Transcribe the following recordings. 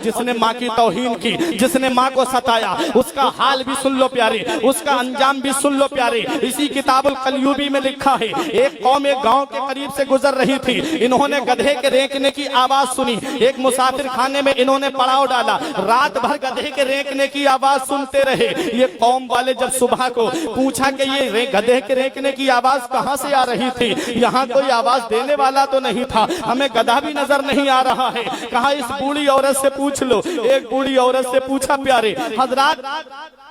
जिसने माँ की तौहीन की, जिसने माँ को सताया, उसका हाल भी सुन लो प्यारे, उसका अंजाम भी सुन लो प्यारे। इसी किताबुल कलयूबी में लिखा है, एक कौम एक गांव के करीब से गुजर रही थी। इन्होंने गधे के रेंकने की आवाज सुनी। एक मुसाफिर खाने में इन्होंने पड़ाव डाला। रात भर गधे के रेंकने की आवाज सुनते रहे। ये कौम वाले जब सुबह को पूछा कि ये गधे के रेंकने की आवाज कहां से आ रही थी, यहाँ कोई आवाज देने वाला तो नहीं था, हमें गधा भी नजर नहीं आ रहा है। कहा इस बूढ़ी औरत से पूछ लो। एक बूढ़ी औरत से पूछा प्यारे हजरात,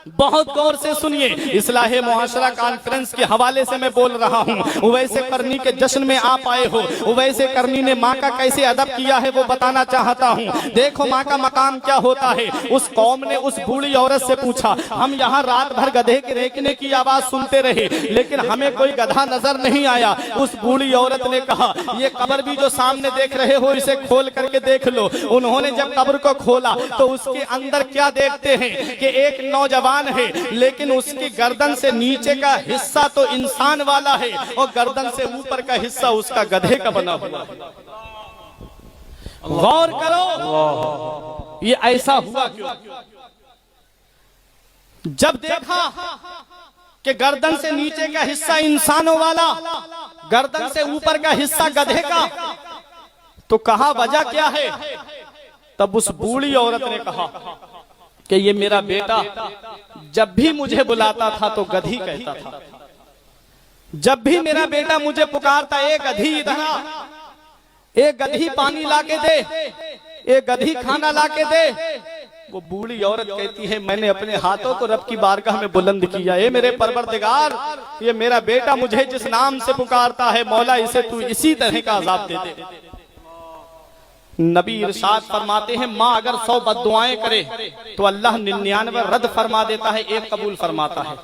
बहुत गौर से सुनिए, इस्लाहे मुआशरा कॉन्फ्रेंस के हवाले से मैं बोल रहा हूँ। उवैसे करनी के जश्न में आप आए हो, उवैसे करनी ने माँ का कैसे अदब किया है वो बताना चाहता हूँ। देखो माँ का मकाम क्या होता है। उस कौम ने उस बूढ़ी औरत से पूछा, हम यहाँ रात भर गधे के रेंकने की आवाज सुनते रहे लेकिन हमें कोई गधा नजर नहीं आया। उस बूढ़ी औरत ने कहा, ये कब्र भी जो सामने देख रहे हो इसे खोल करके देख लो। उन्होंने जब कब्र को खोला तो उसके अंदर क्या देखते हैं कि एक नौजवान है, लेकिन उसकी गर्दन से नीचे का हिस्सा तो इंसान वाला है और गर्दन से ऊपर का हिस्सा उसका गधे का बना हुआ है। गौर करो ये ऐसा हुआ क्यों? जब देखा कि गर्दन से नीचे का हिस्सा इंसानों वाला, गर्दन से ऊपर का हिस्सा गधे का, तो कहा वजह क्या है? तब उस बूढ़ी औरत ने कहा कि ये मेरा बेटा जब भी मुझे बुलाता था तो गधी कहता था। जब भी मेरा बेटा मुझे पुकारता, एक गधी इधर आ, एक गधी पानी लाके दे, एक गधी खाना लाके दे। वो बूढ़ी औरत कहती है, मैंने अपने हाथों को रब की बारगाह में बुलंद किया। ये मेरे परवरदिगार, ये मेरा बेटा मुझे जिस नाम से पुकारता है, मौला इसे तू इसी तरह का अजाब दे दे। नबी इरशाद फरमाते हैं, माँ अगर 100 बद्दुआएं करे तो अल्लाह 99 रद्द फरमा देता है, एक कबूल फरमाता है।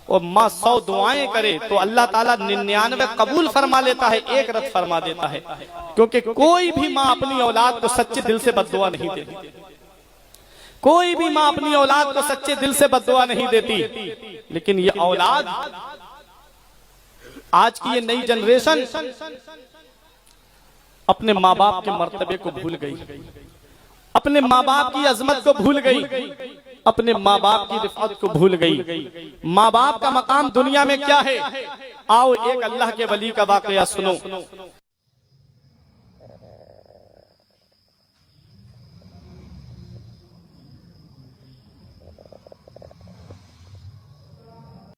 और माँ 100 दुआएं करे तो अल्लाह ताला 99 कबूल फरमा लेता है, एक रद्द फरमा देता है। क्योंकि कोई भी माँ अपनी औलाद को सच्चे दिल से बद्दुआ नहीं देती। कोई भी माँ अपनी औलाद को सच्चे दिल से बद्दुआ नहीं देती। लेकिन ये औलाद, आज की ये नई जनरेशन अपने माँ बाप के मर्तबे को भूल गई, अपने माँ बाप की अजमत को भूल गई, अपने माँ बाप की रिफात को भूल गई। माँ बाप का मकाम दुनिया में क्या है? आओ एक अल्लाह के वली का वाकया सुनो।